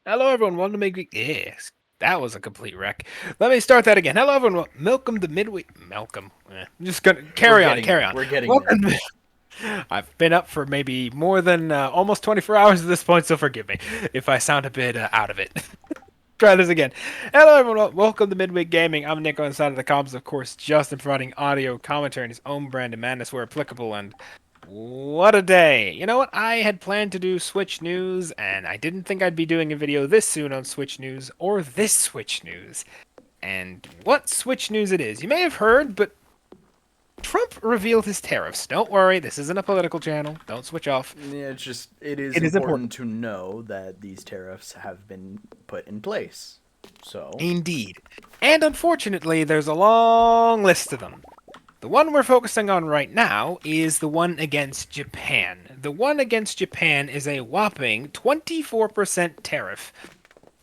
Hello, everyone. Welcome to Midweek. Yes, that was a complete wreck. Let me start that again. Hello, everyone. Welcome to Midweek. Malcolm. I'm just gonna We're carry on. getting Carry there. on. We're getting there. Welcome. I've been up for maybe more than almost 24 hours at this point, so forgive me if I sound a bit out of it. Try this again. Hello, everyone. Welcome to Midweek Gaming. I'm Nick on the side of the comms, of course. Justin providing audio commentary in his own brand of madness where applicable, and what a day! You know what? I had planned to do Switch news, and I didn't think I'd be doing a video this soon on Switch news or this Switch news. And what Switch news it is? You may have heard, but Trump revealed his tariffs. Don't worry, this isn't a political channel. Don't switch off. Yeah, it is It is important. important to know that these tariffs have been put in place. So, Indeed. And unfortunately, there's a long list of them. The one we're focusing on right now is the one against Japan. The one against Japan is a whopping 24% tariff.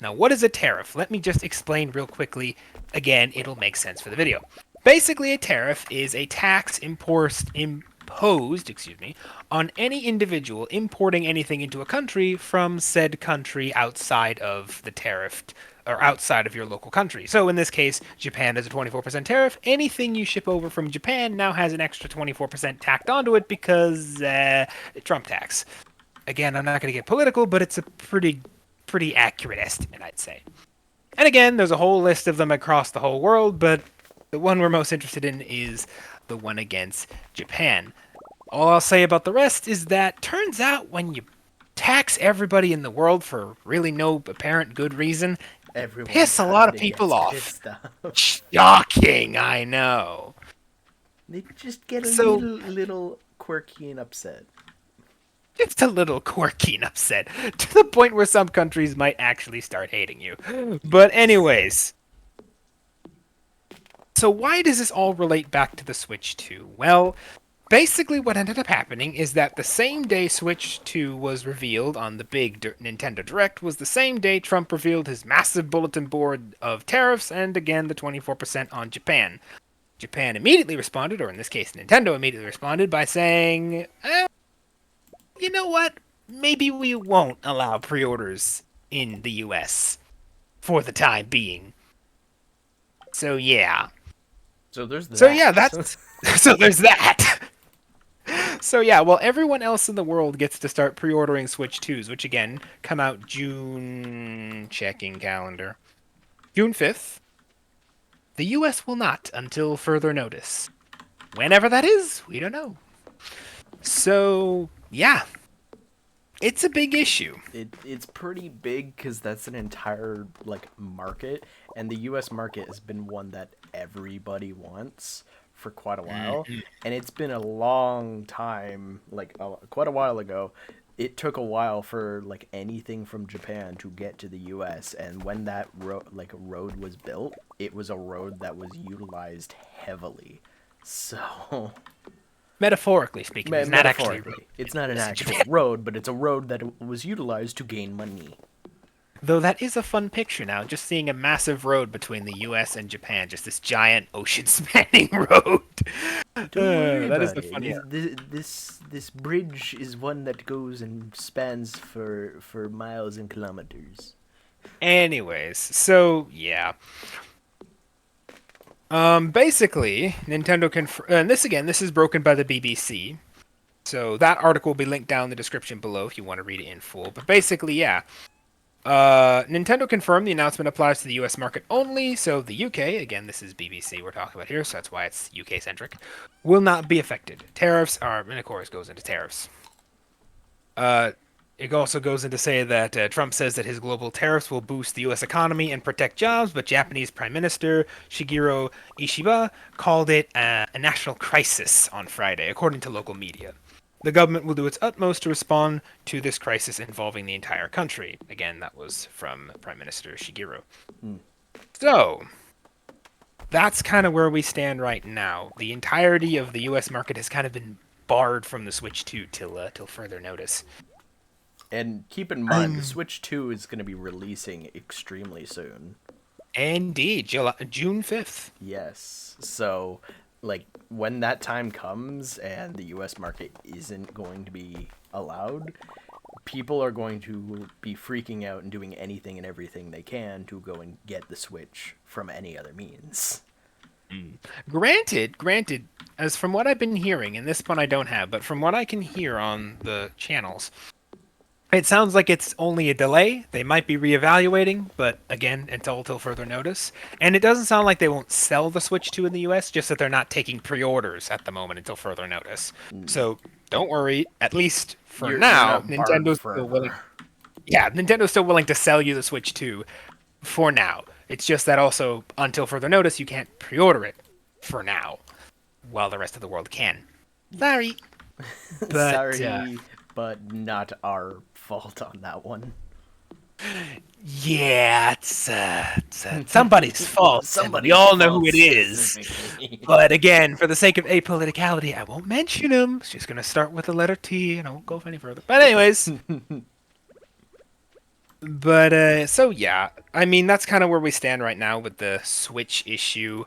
Now, what is a tariff? Let me just explain real quickly. Again, it'll make sense for the video. Basically, a tariff is a tax imposed, on any individual importing anything into a country from said country outside of the tariff or outside of your local country. So in this case, Japan has a 24% tariff. Anything you ship over from Japan now has an extra 24% tacked onto it because Trump tax. Again, I'm not going to get political, but it's a pretty accurate estimate, I'd say. And again, there's a whole list of them across the whole world, but the one we're most interested in is the one against Japan. All I'll say about the rest is that turns out when you tax everybody in the world for really no apparent good reason, everyone piss a lot of kind of people gets off. pissed off. Shocking, I know. They just get a So, little quirky and upset. just a little quirky and upset, to the point where some countries might actually start hating you. But anyways, so why does this all relate back to the Switch 2? Well, basically what ended up happening is that the same day Switch 2 was revealed on the big Nintendo Direct was the same day Trump revealed his massive bulletin board of tariffs and again the 24% on Japan. Japan immediately responded, or in this case Nintendo immediately responded by saying, you know what? Maybe we won't allow pre-orders in the US for the time being. So yeah. So there's So yeah, that. that's so there's that. So yeah, well everyone else in the world gets to start pre-ordering Switch 2s, which again come out June checking calendar. June 5th. The US will not until further notice. Whenever that is, we don't know. So, yeah, it's a big issue. It's pretty big because that's an entire market, and the U.S. market has been one that everybody wants for quite a while, and it's been a long time, quite a while ago. It took a while for anything from Japan to get to the U.S., and when that road was built, it was a road that was utilized heavily. So Metaphorically speaking, there's not actually metaphorically, it's not an roads in actual Japan. road, but it's a road that was utilized to gain money. Though that is a fun picture now, just seeing a massive road between the US and Japan, just this giant ocean spanning road. Don't worry That is about the it. funniest. This bridge is one that goes and spans for miles and kilometers. Anyways, so yeah. Basically, Nintendo and this is broken by the BBC. So that article will be linked down in the description below if you want to read it in full. But basically, yeah. Nintendo confirmed the announcement applies to the US market only, so the UK, again, this is BBC we're talking about here, so that's why it's UK centric, will not be affected. Tariffs are, and of course, goes into tariffs. It also goes in to say that Trump says that his global tariffs will boost the U.S. economy and protect jobs, but Japanese Prime Minister Shigeru Ishiba called it a national crisis on Friday, according to local media. The government will do its utmost to respond to this crisis involving the entire country. Again, that was from Prime Minister Shigeru. Hmm. So, that's kind of where we stand right now. The entirety of the U.S. market has kind of been barred from the Switch 2 till further notice. And keep in mind, the Switch 2 is going to be releasing extremely soon. Indeed, June 5th. Yes. So, when that time comes and the US market isn't going to be allowed, people are going to be freaking out and doing anything and everything they can to go and get the Switch from any other means. Granted, as from what I've been hearing, and this one I don't have, but from what I can hear on the channels, it sounds like it's only a delay. They might be reevaluating, but again, until further notice. And it doesn't sound like they won't sell the Switch 2 in the US, just that they're not taking pre-orders at the moment until further notice. So don't worry. At least for You're now, not barred Nintendo's forever. still willing. Yeah, Nintendo's still willing to sell you the Switch 2 for now. It's just that also, until further notice, you can't pre-order it for now, while the rest of the world can. Sorry. But, Sorry, but not our fault on that one. Yeah, it's somebody's fault. Somebody's We all know fault who it is. specifically. But again, for the sake of apoliticality, I won't mention him. It's just gonna start with the letter T, and I won't go any further. But anyways, so yeah, I mean that's kind of where we stand right now with the Switch issue.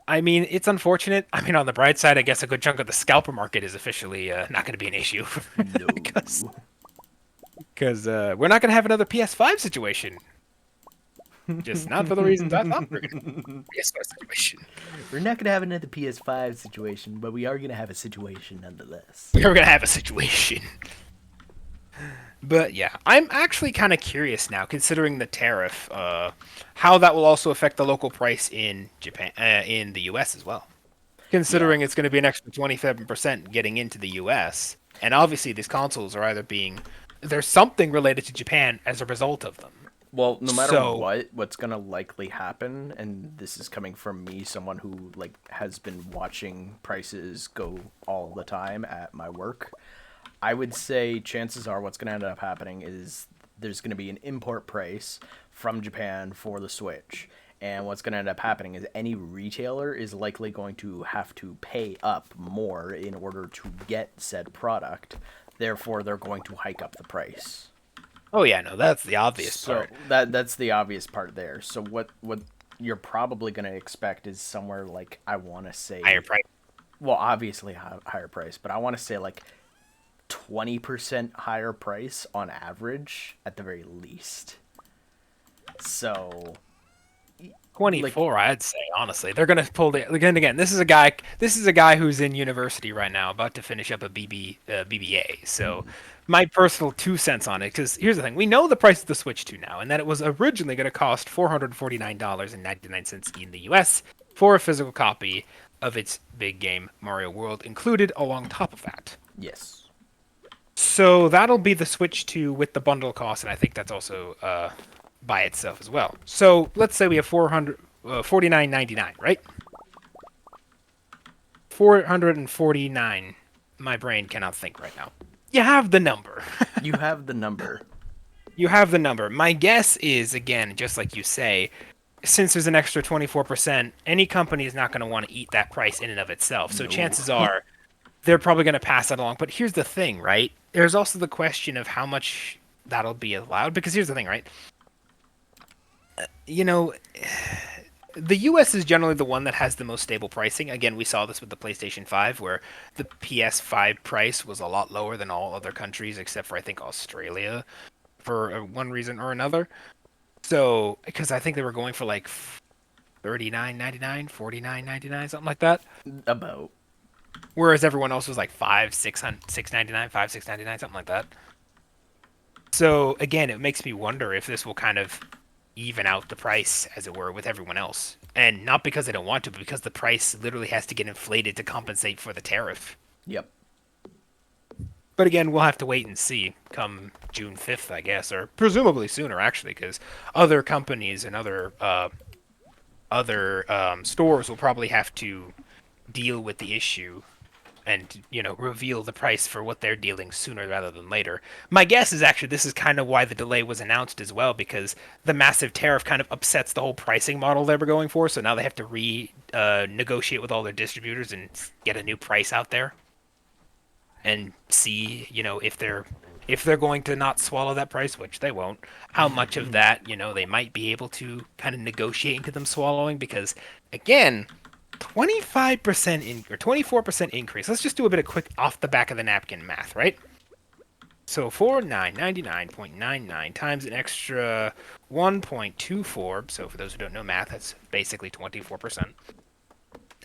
I mean, it's unfortunate. I mean, on the bright side, I guess a good chunk of the scalper market is officially not going to be an issue. No. Because we're not going to have another PS5 situation. Just not for the reasons I thought we were going to. PS5 situation. We're not gonna have another PS5 situation, but we are gonna have a situation nonetheless. We're going to have a situation. But yeah, I'm actually kind of curious now, considering the tariff, how that will also affect the local price in Japan, in the U.S. as well. Considering it's going to be an extra 27% getting into the U.S., and obviously these consoles are either there's something related to Japan as a result of them. Well, no matter So- what's gonna likely happen, and this is coming from me, someone who like has been watching prices go all the time at my work. I would say chances are what's gonna end up happening is there's gonna be an import price from Japan for the Switch. And what's going to end up happening is any retailer is likely going to have to pay up more in order to get said product. Therefore, they're going to hike up the price. Oh yeah, no, that's the obvious part. That's the obvious part there. So what you're probably going to expect is somewhere like, I want to say, Higher price. well, obviously higher price, but I want to say like 20% higher price on average at the very least. So 24, I'd say, honestly. They're gonna pull the again. This is a guy who's in university right now, about to finish up a BBA. So, my personal 2 cents on it, because here's the thing: we know the price of the Switch 2 now, and that it was originally going to cost $449.99 in the U.S. for a physical copy of its big game Mario World included along top of that. yes. So that'll be the Switch 2 with the bundle cost, and I think that's also by itself as well. So let's say we have $49.99, right? 449. My brain cannot think right now. You have the number. You have the number. You have the number. My guess is, again, just like you say, since there's an extra 24%, any company is not going to want to eat that price in and of itself. So No. chances are they're probably going to pass that along. But here's the thing, right? There's also the question of how much that'll be allowed. Because here's the thing, right? You know, the US is generally the one that has the most stable pricing. Again, we saw this with the PlayStation 5, where the PS5 price was a lot lower than all other countries, except for, I think, Australia, for one reason or another. So, because I think they were going for like $39.99, $49.99, something like that. About. Whereas everyone else was like $6.99, $6.99, something like that. So again, it makes me wonder if this will kind of even out the price, as it were, with everyone else. And not because they don't want to, but because the price literally has to get inflated to compensate for the tariff. Yep. But again, we'll have to wait and see come June 5th, I guess, or presumably sooner, actually, because other companies and other stores will probably have to deal with the issue and, you know, reveal the price for what they're dealing sooner rather than later. My guess is actually this is kind of why the delay was announced as well, because the massive tariff kind of upsets the whole pricing model they were going for, so now they have to negotiate with all their distributors and get a new price out there and see, you know, if they're going to not swallow that price, which they won't, how much of that, you know, they might be able to kind of negotiate into them swallowing, because again, 25% or 24% increase. Let's just do a bit of quick off the back of the napkin math, right? So 4999.99 times an extra 1.24. So for those who don't know math, that's basically 24%.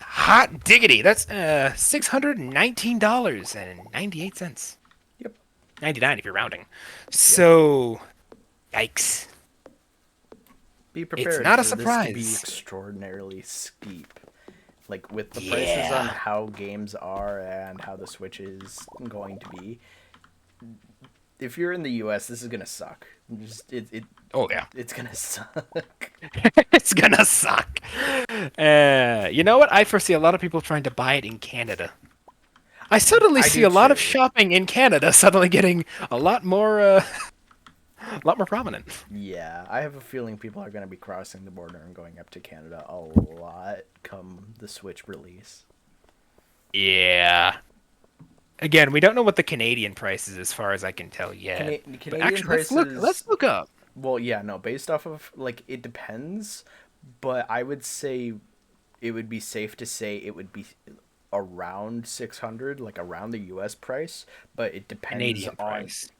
Hot diggity! That's $619.98. Yep. 99 if you're rounding. So, yikes. Be prepared not a for this to be surprise. extraordinarily steep. Like, with the prices on how games are and how the Switch is going to be, if you're in the US, this is gonna suck. Oh yeah, It's gonna suck. it's gonna suck. You know what? I foresee a lot of people trying to buy it in Canada. I suddenly I see do a lot of too. shopping in Canada suddenly getting a lot more prominent. Yeah, I have a feeling people are gonna be crossing the border and going up to Canada a lot come the Switch release. Yeah. Again, we don't know what the Canadian price is as far as I can tell yet. Canadian But actually, prices. let's look up. Well, yeah, no, based off of like it depends, but I would say it would be safe to say it would be around 600, like around the US price, but it depends Canadian on price.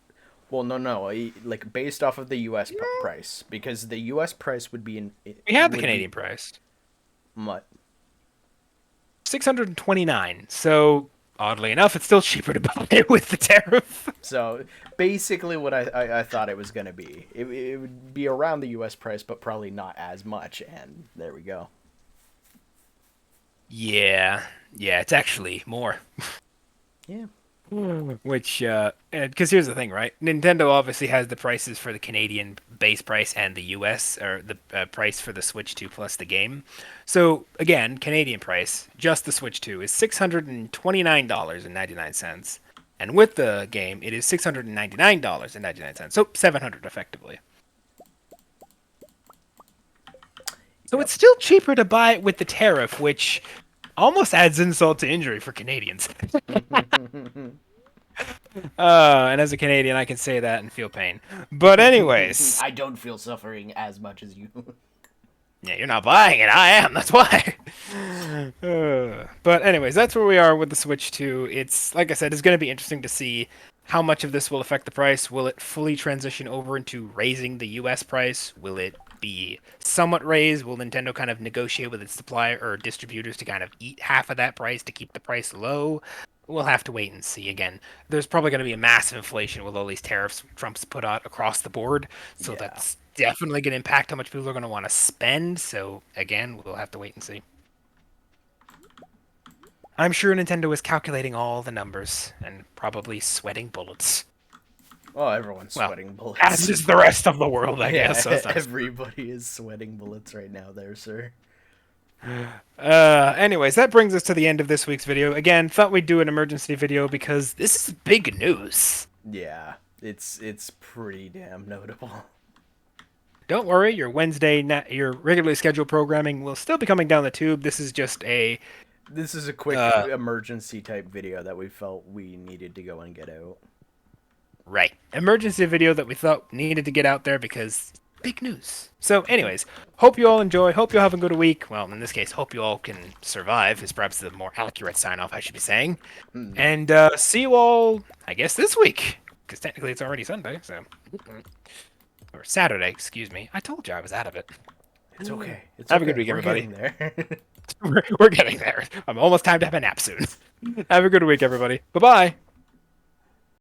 well, no, like based off of the US price because the US price would be We have the would Canadian be, price. what? 629. So, oddly enough, it's still cheaper to buy it with the tariff. So basically, what I thought it was gonna be, it would be around the U.S. price, but probably not as much. And there we go. Yeah. Yeah, it's actually more. Yeah. Which, because here's the thing, right? Nintendo obviously has the prices for the Canadian base price and the US, or the price for the Switch 2 plus the game. So, again, Canadian price, just the Switch 2, is $629.99. And with the game, it is $699.99. So, $700 effectively. So, Yep. it's still cheaper to buy it with the tariff, which almost adds insult to injury for Canadians. And as a Canadian, I can say that and feel pain. But anyways, I don't feel suffering as much as you. yeah, you're not buying it. I am. That's why. But anyways, that's where we are with the Switch 2. It's like I said, it's going to be interesting to see how much of this will affect the price. Will it fully transition over into raising the US price? Will it be somewhat raised? Will Nintendo kind of negotiate with its supplier or distributors to kind of eat half of that price to keep the price low? We'll have to wait and see. Again, there's probably going to be a massive inflation with all these tariffs Trump's put out across the board. So Yeah. that's definitely going to impact how much people are going to want to spend. So again, we'll have to wait and see. I'm sure Nintendo is calculating all the numbers and probably sweating bullets. Oh, everyone's Well, sweating bullets. as is the rest of the world, I yeah, guess. So it's not- everybody is sweating bullets right now, there, sir. Anyways, that brings us to the end of this week's video. Again, thought we'd do an emergency video because this is big news. Yeah, it's pretty damn notable. Don't worry, your your regularly scheduled programming will still be coming down the tube. This is just a This is a quick emergency type video that we felt we needed to go and get out. emergency video that we thought needed to get out there because big news. So, anyways, hope you all enjoy. Hope you all have a good week. Well, in this case, hope you all can survive is perhaps the more accurate sign off I should be saying. And see you all, I guess, this week because technically it's already Sunday, so or Saturday, excuse me. I told you I was out of it. It's okay. It's Have a okay. good week, We're everybody. getting there. We're getting there. I'm almost time to have a nap soon. Have a good week, everybody. Bye bye.